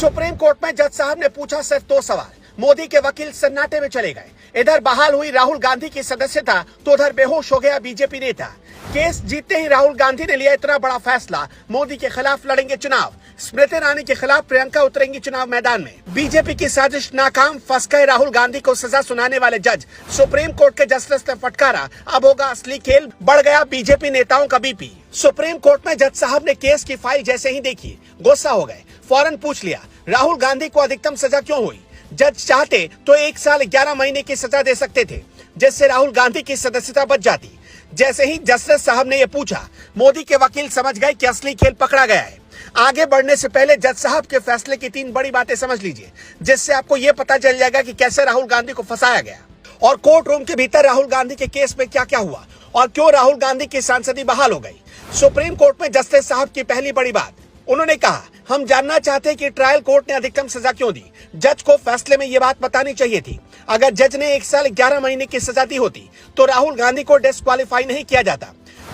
Supreme court में जज साहब ने पूछा सिर्फ 2 सवाल। मोदी के वकील सन्नाटे में चले गए। इधर बहाल हुई राहुल गांधी की सदस्यता तो उधर बेहोश हो गया बीजेपी नेता। केस जीतते ही राहुल गांधी ने लिया इतना बड़ा फैसला, मोदी के खिलाफ लड़ेंगे चुनाव। स्मृति ईरानी के खिलाफ प्रियंका उतरेंगी चुनाव मैदान में। बीजेपी की साजिश नाकाम, फंस गए राहुल गांधी को सजा सुनाने वाले जज। सुप्रीम कोर्ट के जस्टिस ने फटकारा, अब होगा असली खेल, बढ़ गया बीजेपी नेताओं का बीपी। सुप्रीम कोर्ट में जज साहब ने केस की फाइल जैसे ही देखी, गुस्सा हो गए। फौरन पूछ लिया, राहुल गांधी को अधिकतम सजा क्यों हुई? जज चाहते तो 1 साल 11 महीने की सजा दे सकते थे, जिससे राहुल गांधी की सदस्यता बच जाती। जैसे ही जस्टिस साहब ने यह पूछा, मोदी के वकील समझ गए कि असली खेल पकड़ा गया है। आगे बढ़ने से पहले जज साहब के फैसले की 3 बड़ी बातें समझ लीजिए, जिससे आपको यह पता चल जाएगा कि कैसे राहुल गांधी को फंसाया गया और कोर्ट रूम के भीतर राहुल गांधी के केस में क्या क्या हुआ और क्यों राहुल गांधी की सांसदी बहाल हो गई। सुप्रीम कोर्ट में जस्टिस साहब की पहली बड़ी बात, उन्होंने कहा, हम जानना चाहते हैं कि ट्रायल कोर्ट ने अधिकतम सजा क्यों दी। जज को फैसले में यह बात बतानी चाहिए थी। अगर जज ने 1 साल 11 महीने की सजा दी होती तो राहुल गांधी को डिस्क्वालीफाई नहीं किया जाता।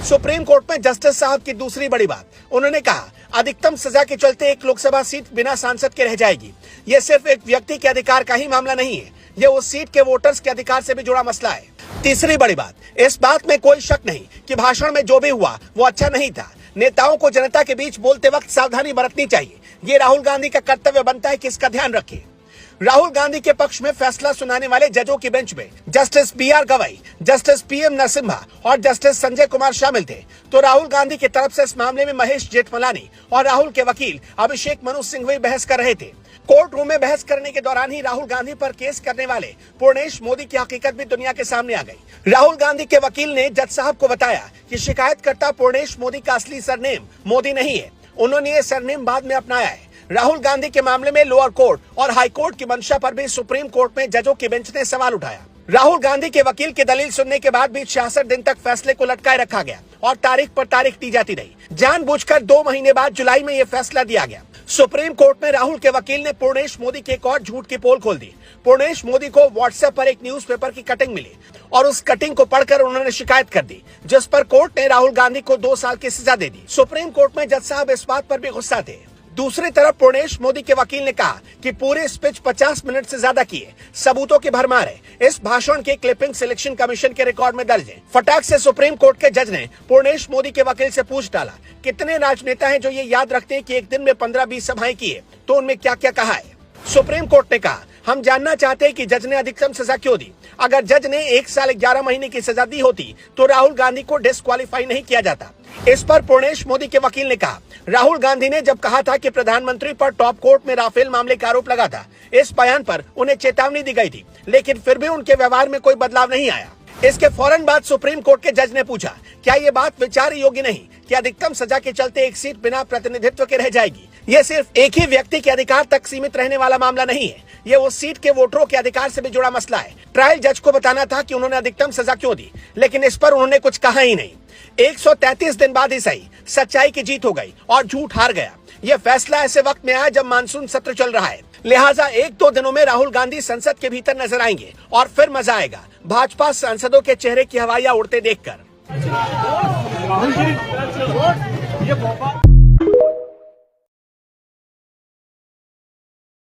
सुप्रीम कोर्ट में जस्टिस साहब की दूसरी बड़ी बात, उन्होंने कहा, अधिकतम सजा के चलते एक लोकसभा सीट बिना सांसद के रह जाएगी। यह सिर्फ एक व्यक्ति के अधिकार का ही मामला नहीं है, यह उस सीट के वोटर्स के अधिकार से भी जुड़ा मसला है। तीसरी बड़ी बात, इस बात में कोई शक नहीं कि भाषण में जो भी हुआ वो अच्छा नहीं था। नेताओं को जनता के बीच बोलते वक्त सावधानी बरतनी चाहिए। ये राहुल गांधी का कर्तव्य बनता है कि इसका ध्यान रखें। राहुल गांधी के पक्ष में फैसला सुनाने वाले जजों की बेंच में जस्टिस BR गवाई, जस्टिस PM नरसिम्हा और जस्टिस संजय कुमार शामिल थे। तो राहुल गांधी की तरफ से इस मामले में महेश जेठमलानी और राहुल के वकील अभिषेक मनु सिंघवी बहस कर रहे थे। कोर्ट रूम में बहस करने के दौरान ही राहुल गांधी पर केस करने वाले पूर्णेश मोदी की हकीकत भी दुनिया के सामने आ गई। राहुल गांधी के वकील ने जज साहब को बताया कि शिकायतकर्ता पूर्णेश मोदी का असली सरनेम मोदी नहीं है, उन्होंने ये सरनेम बाद में अपनाया है। राहुल गांधी के मामले में लोअर कोर्ट और हाई कोर्ट की मंशा पर भी सुप्रीम कोर्ट में जजों की बेंच ने सवाल उठाया। राहुल गांधी के वकील की दलील सुनने के बाद भी 66 दिन तक फैसले को लटकाए रखा गया और तारीख पर तारीख दी जाती रही। जानबूझकर 2 महीने बाद जुलाई में यह फैसला दिया गया। सुप्रीम कोर्ट में राहुल के वकील ने पूर्णेश मोदी के एक और झूठ की पोल खोल दी। पूर्णेश मोदी को व्हाट्सएप पर एक न्यूज़पेपर की कटिंग मिली और उस कटिंग को पढ़कर उन्होंने शिकायत कर दी, जिस पर कोर्ट ने राहुल गांधी को 2 साल की सजा दे दी। सुप्रीम कोर्ट में जज साहब इस बात पर भी गुस्सा थे। दूसरी तरफ पूर्णेश मोदी के वकील ने कहा कि पूरे स्पीच 50 मिनट से ज्यादा की है, सबूतों की भरमार है। इस भाषण के क्लिपिंग सिलेक्शन कमीशन के रिकॉर्ड में दर्ज है। फटाक से सुप्रीम कोर्ट के जज ने पूर्णेश मोदी के वकील से पूछ डाला, कितने राजनेता हैं जो ये याद रखते हैं कि एक दिन में 15-20 सभाएं की है, तो उनमें क्या क्या कहा है। सुप्रीम कोर्ट ने कहा, हम जानना चाहते हैं कि जज ने अधिकतम सजा क्यों दी। अगर जज ने 1 साल 11 महीने की सजा दी होती तो राहुल गांधी को डिस्क्वालीफाई नहीं किया जाता। इस पर पूर्णेश मोदी के वकील ने कहा, राहुल गांधी ने जब कहा था कि प्रधानमंत्री पर टॉप कोर्ट में राफेल मामले का आरोप लगा था, इस बयान पर उन्हें चेतावनी दी गई थी, लेकिन फिर भी उनके व्यवहार में कोई बदलाव नहीं आया। इसके फौरन बाद सुप्रीम कोर्ट के जज ने पूछा, क्या ये बात विचार योग्य नहीं कि अधिकतम सजा के चलते एक सीट बिना प्रतिनिधित्व के रह जाएगी? ये सिर्फ एक ही व्यक्ति के अधिकार तक सीमित रहने वाला मामला नहीं है, ये उस सीट के वोटरों के अधिकार से भी जुड़ा मसला है। ट्रायल जज को बताना था कि उन्होंने अधिकतम सजा क्यों दी, लेकिन इस पर उन्होंने कुछ कहा ही नहीं। 133 दिन बाद ही सही, सच्चाई की जीत हो गई और झूठ हार गया। यह फैसला ऐसे वक्त में आया जब मानसून सत्र चल रहा है, लिहाजा 1-2 दिनों में राहुल गांधी संसद के भीतर नजर आएंगे और फिर मजा आएगा भाजपा सांसदों के चेहरे की हवाइयां उड़ते देखकर।